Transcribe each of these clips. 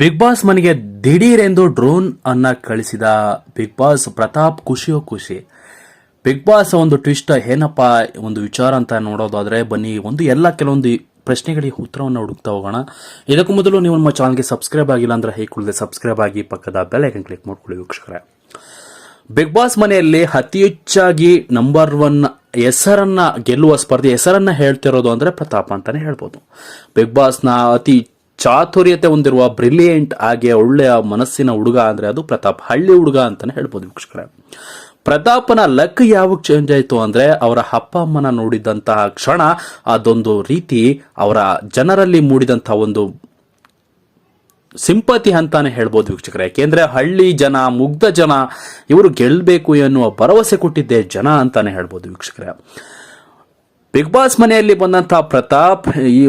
Big boss ಮನೆಗೆ ದಿಢೀರೆಂದು drone ಅನ್ನ ಕಳಿಸಿದ ಬಿಗ್ ಬಾಸ್ ಪ್ರತಾಪ್ ಖುಷಿಯೋ ಖುಷಿ. ಬಿಗ್ ಬಾಸ್ ಒಂದು ಟ್ವಿಸ್ಟ್ ಏನಪ್ಪಾ ಒಂದು ವಿಚಾರ ಅಂತ ನೋಡೋದಾದ್ರೆ ಬನ್ನಿ ಕೆಲವೊಂದು ಪ್ರಶ್ನೆಗಳಿಗೆ ಉತ್ತರವನ್ನು ಹುಡುಕ್ತಾ ಹೋಗೋಣ. ಇದಕ್ಕೂ ಮೊದಲು ನೀವು ನಮ್ಮ ಚಾನಲ್ಗೆ ಸಬ್ಸ್ಕ್ರೈಬ್ ಆಗಿಲ್ಲ ಅಂದ್ರೆ ಹೇಗೆ ಸಬ್ಸ್ಕ್ರೈಬ್ ಆಗಿ ಪಕ್ಕದ ಬೆಲ್ ಐಕನ್ ಕ್ಲಿಕ್ ಮಾಡ್ಕೊಳ್ಳಿ ವೀಕ್ಷಕರೇ. ಬಿಗ್ ಬಾಸ್ ಮನೆಯಲ್ಲಿ ಅತಿ ಹೆಚ್ಚಾಗಿ ನಂಬರ್ 1 ಹೆಸರನ್ನ ಗೆಲ್ಲುವ ಸ್ಪರ್ಧೆ ಹೆಸರನ್ನ ಹೇಳ್ತಿರೋದು ಅಂದ್ರೆ ಪ್ರತಾಪ್ ಅಂತಾನೆ ಹೇಳ್ಬೋದು. ಬಿಗ್ ಬಾಸ್ನ ಅತಿ ಚಾತುರ್ಯತೆ ಹೊಂದಿರುವ ಬ್ರಿಲಿಯಂಟ್ ಹಾಗೆ ಒಳ್ಳೆಯ ಮನಸ್ಸಿನ ಹುಡುಗ ಅಂದ್ರೆ ಅದು ಪ್ರತಾಪ್. ಹಳ್ಳಿ ಹುಡುಗ ಅಂತಾನೆ ಹೇಳ್ಬೋದು ವೀಕ್ಷಕರೇ. ಪ್ರತಾಪನ ಲಕ್ ಯಾವಾಗ ಚೇಂಜ್ ಆಯ್ತು ಅಂದ್ರೆ ಅವರ ಅಪ್ಪ ಅಮ್ಮನ ನೋಡಿದಂತಹ ಕ್ಷಣ ಅದೊಂದು ರೀತಿ ಅವರ ಜನರಲ್ಲಿ ಮೂಡಿದಂತಹ ಒಂದು ಸಿಂಪತಿ ಅಂತಾನೆ ಹೇಳ್ಬೋದು ವೀಕ್ಷಕರೇ. ಯಾಕೆಂದ್ರೆ ಹಳ್ಳಿ ಜನ, ಮುಗ್ಧ ಜನ, ಇವರು ಗೆಲ್ಲಬೇಕು ಎನ್ನುವ ಭರವಸೆ ಕೊಟ್ಟಿದ್ದೆ ಜನ ಅಂತಾನೆ ಹೇಳ್ಬೋದು ವೀಕ್ಷಕರೇ. ಬಿಗ್ ಬಾಸ್ ಮನೆಯಲ್ಲಿ ಬಂದಂತಹ ಪ್ರತಾಪ್ ಈ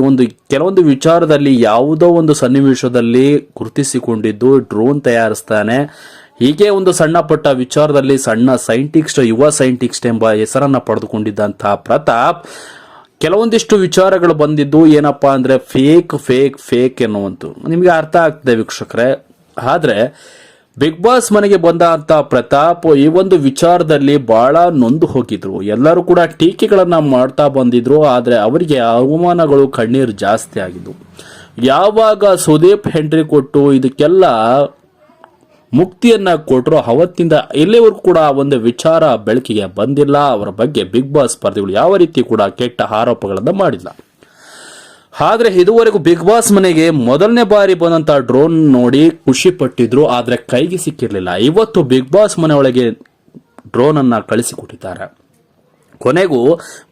ಕೆಲವೊಂದು ವಿಚಾರದಲ್ಲಿ ಯಾವುದೋ ಒಂದು ಸನ್ನಿವೇಶದಲ್ಲಿ ಗುರುತಿಸಿಕೊಂಡಿದ್ದು ಡ್ರೋನ್ ತಯಾರಿಸ್ತಾನೆ. ಹೀಗೆ ಒಂದು ಸಣ್ಣ ಪುಟ್ಟ ವಿಚಾರದಲ್ಲಿ ಸಣ್ಣ ಸೈಂಟಿಸ್ಟ್, ಯುವ ಸೈಂಟಿಸ್ಟ್ ಎಂಬ ಹೆಸರನ್ನ ಪಡೆದುಕೊಂಡಿದ್ದಂತಹ ಪ್ರತಾಪ್ ಕೆಲವೊಂದಿಷ್ಟು ವಿಚಾರಗಳು ಬಂದಿದ್ದು ಏನಪ್ಪಾ ಅಂದ್ರೆ ಫೇಕ್ ಎನ್ನುವಂತು ನಿಮಗೆ ಅರ್ಥ ಆಗ್ತದೆ ವೀಕ್ಷಕರೇ. ಆದ್ರೆ ಬಿಗ್ ಬಾಸ್ ಮನೆಗೆ ಬಂದಂತ ಪ್ರತಾಪ್ ಈ ಒಂದು ವಿಚಾರದಲ್ಲಿ ಬಹಳ ನೊಂದು ಹೋಗಿದ್ರು. ಎಲ್ಲರೂ ಕೂಡ ಟೀಕೆಗಳನ್ನ ಮಾಡ್ತಾ ಬಂದಿದ್ರು. ಆದ್ರೆ ಅವರಿಗೆ ಅವಮಾನಗಳು, ಕಣ್ಣೀರು ಜಾಸ್ತಿ ಆಗಿದ್ವು. ಯಾವಾಗ ಸುದೀಪ್ ಎಂಟ್ರಿ ಕೊಟ್ಟು ಇದಕ್ಕೆಲ್ಲ ಮುಕ್ತಿಯನ್ನ ಕೊಟ್ಟರು ಅವತ್ತಿಂದ ಇಲ್ಲಿವರೆಗೂ ಕೂಡ ಒಂದು ವಿಚಾರ ಬೆಳಕಿಗೆ ಬಂದಿಲ್ಲ. ಅವರ ಬಗ್ಗೆ ಬಿಗ್ ಬಾಸ್ ಸ್ಪರ್ಧಿಗಳು ಯಾವ ರೀತಿ ಕೂಡ ಕೆಟ್ಟ ಆರೋಪಗಳನ್ನ ಮಾಡಿಲ್ಲ. ಆದ್ರೆ ಇದುವರೆಗೂ ಬಿಗ್ ಬಾಸ್ ಮನೆಗೆ ಮೊದಲನೇ ಬಾರಿ ಬಂದಂತ ಡ್ರೋನ್ ನೋಡಿ ಖುಷಿ ಪಟ್ಟಿದ್ರು. ಆದ್ರೆ ಕೈಗೆ ಸಿಕ್ಕಿರ್ಲಿಲ್ಲ. ಇವತ್ತು ಬಿಗ್ ಬಾಸ್ ಮನೆ ಒಳಗೆ ಡ್ರೋನ್ ಅನ್ನ ಕಳಿಸಿಕೊಟ್ಟಿದ್ದಾರೆ. ಕೊನೆಗೂ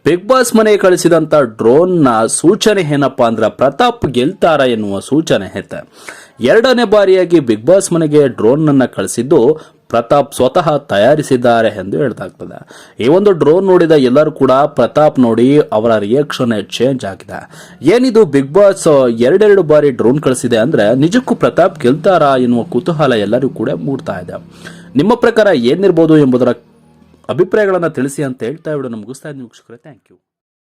ಬಿಗ್ ಬಾಸ್ ಮನೆಗೆ ಕಳಿಸಿದಂತ ಡ್ರೋನ್ ನ ಸೂಚನೆ ಏನಪ್ಪಾ ಅಂದ್ರೆ ಪ್ರತಾಪ್ ಗೆಲ್ತಾರ ಎನ್ನುವ ಸೂಚನೆ ಐತೆ. ಎರಡನೇ ಬಾರಿಯಾಗಿ ಬಿಗ್ ಬಾಸ್ ಮನೆಗೆ ಡ್ರೋನ್ ಅನ್ನ ಕಳಿಸಿದ್ದು ಪ್ರತಾಪ್ ಸ್ವತಃ ತಯಾರಿಸಿದ್ದಾರೆ ಎಂದು ಹೇಳಲಾಗ್ತದೆ. ಈ ಒಂದು ಡ್ರೋನ್ ನೋಡಿದ ಎಲ್ಲರೂ ಕೂಡ ಪ್ರತಾಪ್ ನೋಡಿ ಅವರ ರಿಯಾಕ್ಷನ್ ಚೇಂಜ್ ಆಗಿದೆ. ಏನಿದು ಬಿಗ್ ಬಾಸ್ ಎರಡೆರಡು ಬಾರಿ ಡ್ರೋನ್ ಕಳಿಸಿದೆ ಅಂದ್ರೆ ನಿಜಕ್ಕೂ ಪ್ರತಾಪ್ ಗೆಲ್ತಾರಾ ಎನ್ನುವ ಕುತೂಹಲ ಎಲ್ಲರಿಗೂ ಕೂಡ ಮೂಡ್ತಾ ಇದೆ. ನಿಮ್ಮ ಪ್ರಕಾರ ಏನಿರ್ಬೋದು ಎಂಬುದರ ಅಭಿಪ್ರಾಯಗಳನ್ನ ತಿಳಿಸಿ ಅಂತ ಹೇಳ್ತಾ ವಿಡಿಯೋ ಮುಗಿಸ್ತಾ ಇದ್ದೀನಿ ವೀಕ್ಷಕರೇ. Thank you.